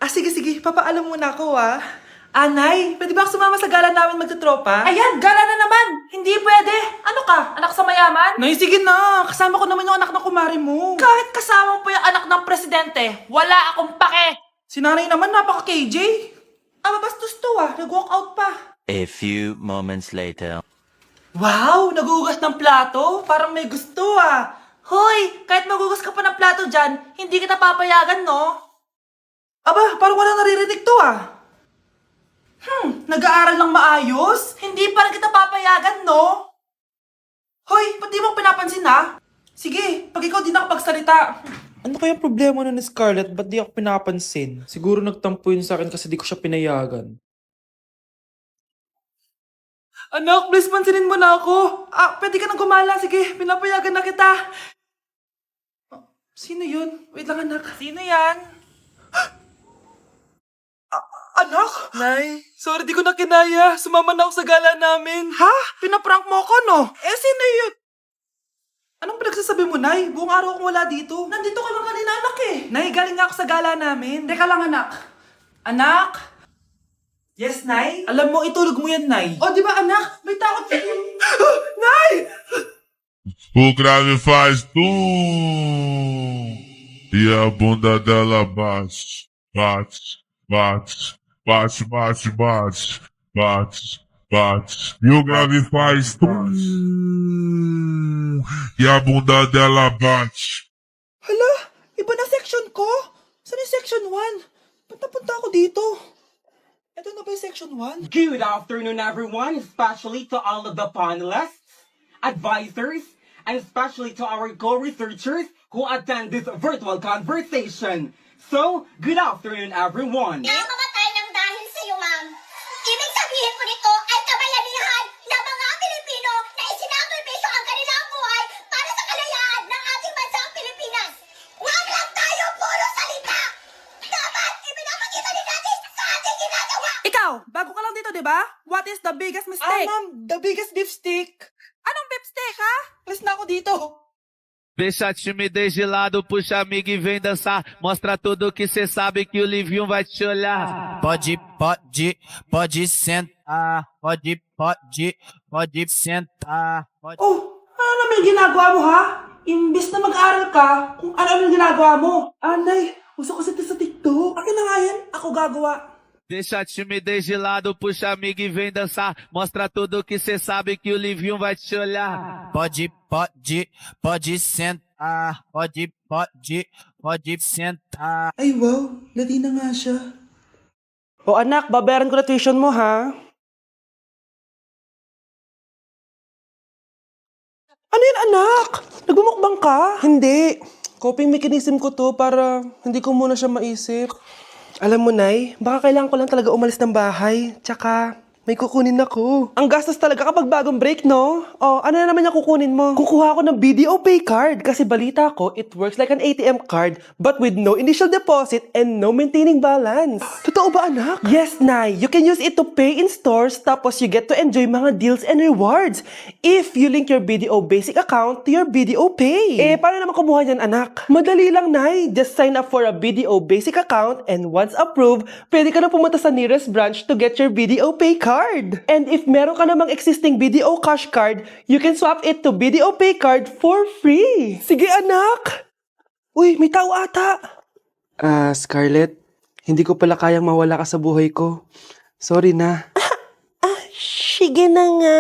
Sige. Papaalam muna ako, Anay, pwede ba ako sumama sa gala namin magtutropa? Ayan, gala na naman! Hindi pwede! Ano ka? Anak sa mayaman? Nay, sige na. Kasama ko naman yung anak ng kumare mo. Kahit kasama mo pa yung anak ng presidente, wala akong pake! Si nanay naman, napaka-KJ. Mabastos to, Nag-walk out pa. A few moments later. Wow, nagugas ng plato. Parang may gusto, Hoy, kahit magugas ka pa ng plato dyan, hindi kita papayagan, no? Aba, parang wala naririnig to, Nag-aaral ng maayos? Hindi pa rin kita papayagan, no? Hoy, ba't di mo pinapansin, Sige, pag ikaw di nakapagsalita. Ano kaya problema nun ni Scarlett? Ba't di ako pinapansin? Siguro nagtampo yun sa akin kasi di ko siya pinayagan. Anak, please pansinin mo na ako. Pwede ka nang gumala. Sige, pinapayagan na kita. Sino yun? Wait lang, anak. Sino yan? Anak? Nay, sorry di ko na kinaya. Sumama na ako sa gala namin. Ha? Pinaprank mo ako, no? Sino yun? Anong pinagsasabi mo, Nay? Buong araw akong wala dito. Nandito ka lang kanina, anak Nay, galing nga ako sa gala namin. Teka lang, anak. Anak? Yes, Nay? Alam mo, itulog mo yan, Nay. O, di ba, anak? May takot ka. Nay! O grave faz e a bunda dela bate, bate, bate, bate, bate, bate, bate, bate. E o grave faz e a bunda dela bate. Hala, iba na section ko. Saan yung section 1? Punta ako dito. Ito na ba yung section 1? Good afternoon, everyone, especially to all of the panelists, advisors, and especially to our co-researchers who attend this virtual conversation. So, good afternoon, everyone. Namamatay ng dahil sa iyo, ma'am. Ibig sabihin po nito ay kabayanihan ng mga Pilipino na isinakripisyo ang kanilang buhay para sa kalayaan ng ating bansang Pilipinas. Huwag lang tayo puro salita! Dapat ipinapakita din natin sa ating ginagawa! Ikaw, bago ka lang dito, di ba? What is the biggest mistake? Ma'am, the biggest beef stick. Anong beef steak, ha? Alis na ako dito. Deixa a timidez de lado, puxa amigo e vem dançar. Mostra tudo que cê sabe que o Livinho vai te olhar. Pode sentar. Pode sentar. Oh, ano naman yung ginagawa mo, Imbis na mag-aral ka, kung ano yung ginagawa mo. Anay, uso ko sa TikTok. Akin na nga yan, ako gagawa. Deixa a timidez de lado, puxa amigo e vem dançar. Mostra tudo que cê sabe que o Livinho vai te olhar. Pode sentar. Pode sentar. Ay wow, Latina nga siya. O anak, babayaran ko na tuition mo, Ano yan, anak? Nagmumukbang ka? Hindi. Coping mechanism ko to para hindi ko muna siya maisip. Alam mo, Nay, baka kailangan ko lang talaga umalis ng bahay. Tsaka, may kukunin ako. Ang gastos talaga kapag bagong break, no? Oh, ano na naman yung kukunin mo? Kukuha ako ng BDO Pay card kasi balita ko, it works like an ATM card but with no initial deposit and no maintaining balance. Totoo ba, anak? Yes, Nay. You can use it to pay in stores tapos you get to enjoy mga deals and rewards if you link your BDO Basic account to your BDO Pay. Paano naman kumuha yan, anak? Madali lang, Nay. Just sign up for a BDO Basic account and once approved, pwede ka na pumunta sa nearest branch to get your BDO Pay card. And if meron ka namang existing BDO cash card, you can swap it to BDO Pay card for free. Sige, anak! Uy, may tao ata. Scarlett, hindi ko pala kayang mawala ka sa buhay ko. Sorry na. Sige na nga.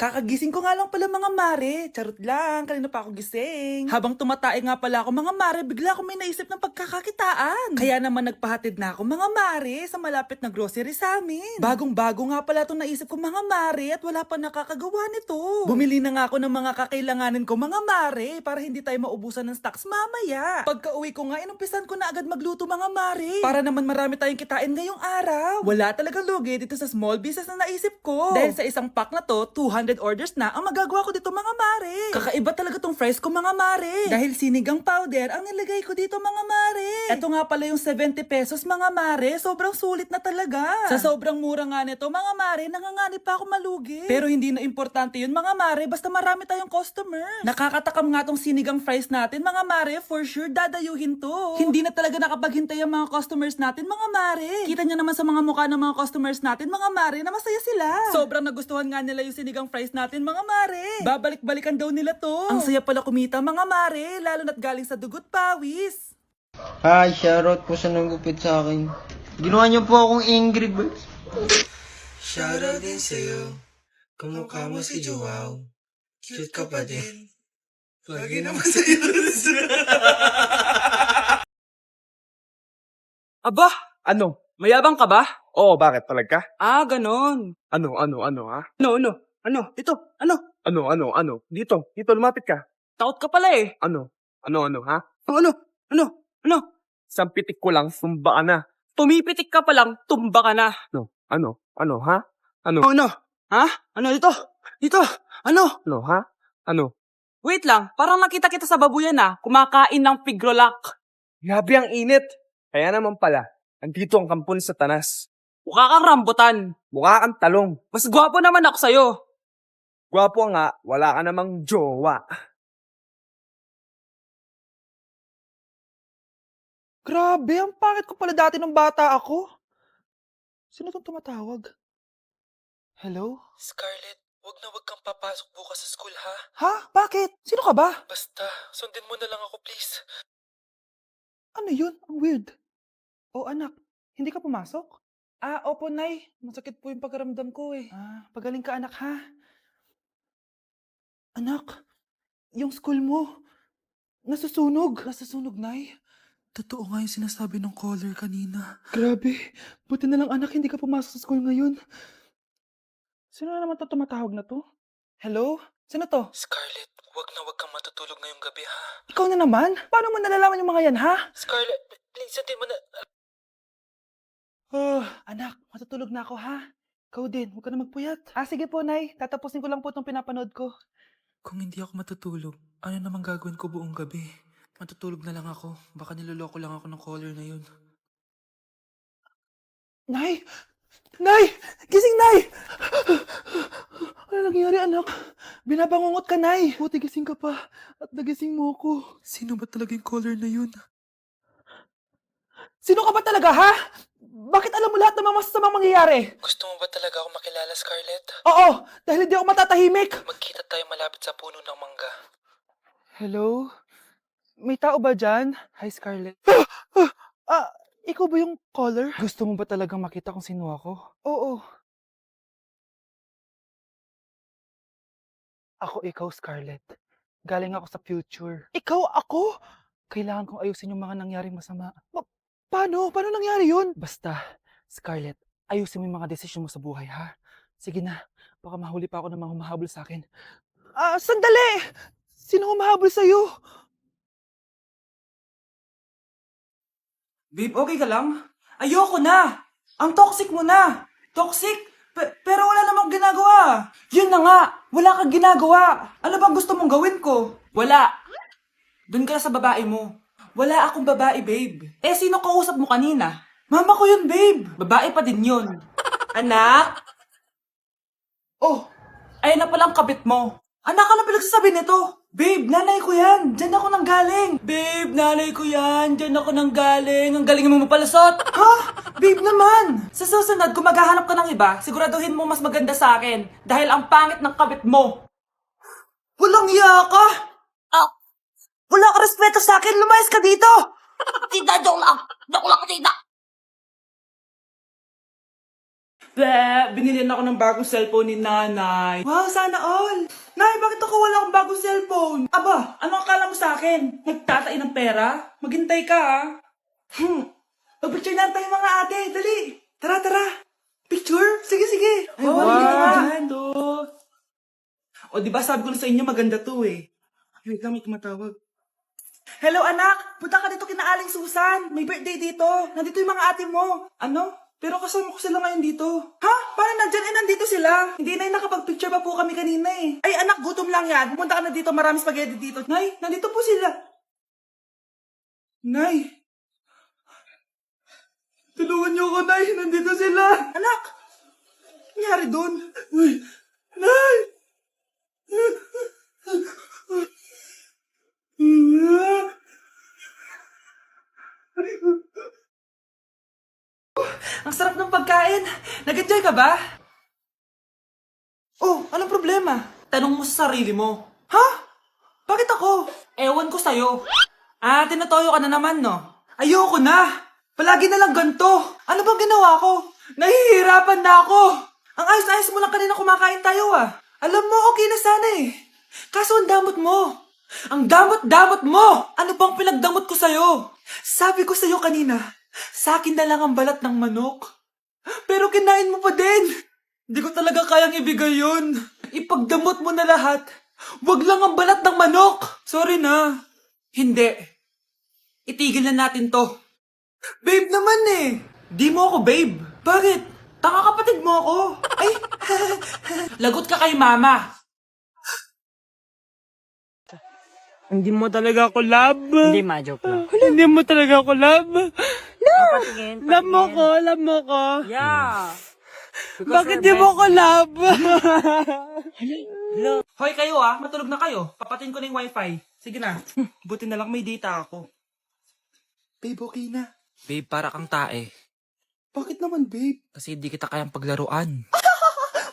Kakagising ko nga lang pala mga mare. Charot lang, kanina pa ako gising. Habang tumatae nga pala ako mga mare, bigla ako may naisip ng pagkakakitaan. Kaya naman nagpahatid na ako mga mare sa malapit na grocery sa amin. Bagong-bago nga pala itong naisip ko mga mare at wala pa nakakagawa nito. Bumili na nga ako ng mga kakailanganin ko mga mare para hindi tayo maubusan ng stocks mamaya. Pagka uwi ko nga, inumpisan ko na agad magluto mga mare. Para naman marami tayong kitain ngayong araw. Wala talagang lugi dito sa small business na naisip ko. Dahil sa isang pack na to, 200 100 orders na ang magagawa ko dito mga mare. Kakaiba talaga tong fries ko mga mare. Dahil sinigang powder ang nilagay ko dito mga mare. Ito nga pala yung 70 pesos mga mare. Sobrang sulit na talaga. Sa sobrang mura nga nito mga mare, nanganganib pa ako malugi. Pero hindi na importante yun mga mare, basta marami tayong customers. Nakakatakam nga tong sinigang fries natin mga mare, for sure dadayuhin to. Hindi na talaga nakapaghintay ang mga customers natin mga mare. Kita nyo naman sa mga mukha ng mga customers natin mga mare na masaya sila. Sobrang nagustuhan nga nila yung sinigang fries natin mga mare. Babalik-balikan daw nila to. Ang saya pala kumita mga mare, lalo na't galing sa dugot pawis. Hi, shoutout po sa nagupit sa akin. Ginawa niyo po akong Angry Birds. Shoutout din sa'yo. Kamukha mo si Joao. Cute ka pa din. Lagi naman sa'yo. Aba, Ano? mayabang ka ba? Oo, bakit? Talag ka? Ah, ganon. Ano, ha? Ano? Ito, ano? Ano? Dito, lumapit ka. Takot ka pala eh. Ano, ha? Ano? Isang pitik ko lang, sumba ka na. Pumipitik ka pa lang, tumba ka na. Ano, ha? Ano? Ha? Ano dito? Dito? Ano? Ano, ha? Ano? Wait lang, parang nakita kita sa babuyan kumakain ng pigrolak. Grabe ang init. Kaya naman pala, andito ang kampon sa tanas. Mukha kang rambutan. Mukha kang talong. Mas gwapo naman ako sa'yo. Gwapo nga, wala ka namang jowa. Grabe, ang pangit ko pala dati nung bata ako. Sino tong tumatawag? Hello? Scarlett, wag kang papasok bukas sa school ha. Ha? Bakit? Sino ka ba? Basta, sundin mo na lang ako please. Ano yun? Ang weird. Oh anak, hindi ka pumasok? Ah, opo nay. Masakit po yung pagkaramdam ko eh. Ah, pagaling ka anak ha. Anak, yung school mo, nasusunog. Nasusunog nay? Totoo nga yung sinasabi ng caller kanina. Grabe. Buti na lang anak, hindi ka pumasok sa school ngayon. Sino na naman to tumatawag na to? Hello? Sino to? Scarlett, wag kang matutulog ngayong gabi ha. Ikaw na naman? Paano mo nalalaman yung mga yan ha? Scarlett, please sundin mo na. Anak, matutulog na ako ha. Ikaw din, huwag ka na magpuyat. Ah, sige po, Nay. Tatapusin ko lang po itong pinapanood ko. Kung hindi ako matutulog, ano namang gagawin ko buong gabi? Matutulog na lang ako. Baka niloloko lang ako ng caller na yun. Nay! Nay! Gising, Nay! Ano nangyari, anak? Binabangungot ka, Nay. Buti gising ka pa. At nagising mo ako. Sino ba talaga yung caller na yun? Sino ka ba talaga, ha? Bakit alam mo lahat ng mga masasamang mangyayari? Gusto mo ba talaga ako makilala, Scarlett? Oo, dahil hindi ako matatahimik. Magkita tayo malapit sa puno ng mangga. Hello? May tao ba dyan? Hi, Scarlett. Ikaw ba yung caller? Gusto mo ba talagang makita kung sino ako? Oo. Ako ikaw, Scarlett. Galing ako sa future. Ikaw ako? Kailangan kong ayusin yung mga nangyaring masama. Paano? Paano nangyari yun? Basta, Scarlett, ayusin mo yung mga desisyon mo sa buhay, ha? Sige na, baka mahuli pa ako ng mga humahabol sa akin. Sandali! Sino humahabol sa'yo? Babe, okay ka lang? Ayoko na! Ang toxic mo na! Toxic? Pero wala namang ginagawa. Yun na nga, wala kang ginagawa. Ano bang gusto mong gawin ko? Wala. Doon ka na sa babae mo. Wala akong babae, babe. Eh, sino kausap mo kanina? Mama ko yun, babe. Babae pa din yun. Anak? Oh, ayun na palang kabit mo. Anak, ano pinagsasabi nito? Babe, nanay ko yan. Diyan ako nang galing. Babe, nanay ko yan. Diyan ako nang galing. Ang galing mo mapalasot. Ha? Babe naman. Sa susunod, kung maghahanap ka ng iba, siguraduhin mo mas maganda sa akin. Dahil ang pangit ng kabit mo. Walang iya ka. Wala ka respeto sa akin. Lumayas ka dito. Tita, joke lang. Joke lang, tita. Binili ako ng bagong cellphone ni nanay. Wow, sana all. Nay, bakit ako wala akong bagong cellphone? Aba, ano akala mo sa akin? Nagtatain ng pera? Maghintay ka, ha? Mag-picture na tayo mga ate. Dali. Tara. Picture? Sige. Ay, wow. O, diba sabi ko na sa inyo maganda to eh. Wait lang, may tumatawag. Hello, anak. Punta ka dito kina Aling Susan. May birthday dito. Nandito yung mga ate mo. Ano? Pero kasama ko sila ngayon dito. Ha? Paano nandyan? Nandito sila. Hindi na nakapag-picture pa po kami kanina eh. Ay anak, gutom lang yan. Pumunta ka na dito, marami spaghetti dito. Nay, nandito po sila. Nay. Tulungan niyo ako, Nay. Nandito sila. Anak! Nangyari doon? Uy, Nay! Ang sarap ng pagkain. Nag-enjoy ka ba? Oh, anong problema? Tanong mo sa sarili mo. Ha? Bakit ako? Ewan ko sa'yo. Ah, tinatoyo ka na naman, no? Ayoko na. Palagi na lang ganito. Ano bang ginawa ko? Nahihirapan na ako. Ang ayos-ayos mo lang kanina kumakain tayo, ah. Alam mo, okay na sana eh. Kaso ang damot mo. Ang damot-damot mo! Ano bang pinagdamot ko sa'yo? Sabi ko sa'yo kanina, sa akin na lang ang balat ng manok. Pero kinain mo pa din. Hindi ko talaga kayang ibigay yun. Ipagdamot mo na lahat. Wag lang ang balat ng manok. Sorry na. Hindi. Itigil na natin to. Babe naman eh. Di mo ako babe. Bakit? Tanga kapatid mo ako. Ay, lagot ka kay mama. Hindi mo talaga ako love. Hindi, ma-joke lang. Hindi mo talaga ako love. Patingin, Love mo ko, love mo ko. Yeah. Bakit di mo ko love? Hoy kayo ah, matulog na kayo. Papatin ko na yung wifi. Sige na. Buti na lang may data ako. Babe, okay na. Babe, para kang tae. Bakit naman, babe? Kasi hindi kita kayang paglaruan.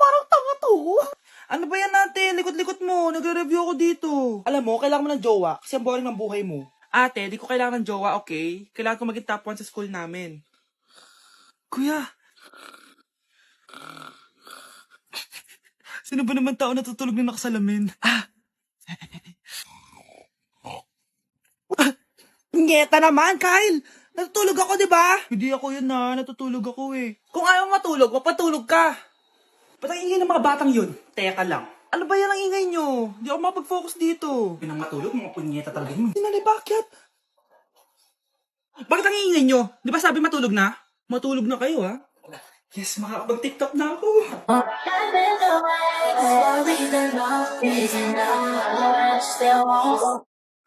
Parang tanga to. Ano ba yan natin? Likot-likot mo. Nagre-review ako dito. Alam mo, kailangan mo ng jowa kasi ang boring ng buhay mo. Ate, di ko kailangan ng jowa, okay? Kailangan ko maging top 1 sa school namin. Kuya! Sino ba naman tao natutulog na nakasalamin? Ngeta naman, Kyle! Natutulog ako, di ba? Hindi ako yun na. Natutulog ako eh. Kung ayaw matulog, mapatulog ka. Ba't ang ingay ng mga batang yun? Teka lang. Ano ba yan ang ingay nyo? Hindi ako makapag-focus dito. Pinang matulog, mga punyeta talaga yun. Sinali, bakit? Bakit ang ingay nyo? Di ba sabi matulog na? Matulog na kayo, ha? Yes, makakapag-tiktok na ako. I've been away for a reason, no reason, no. I still won't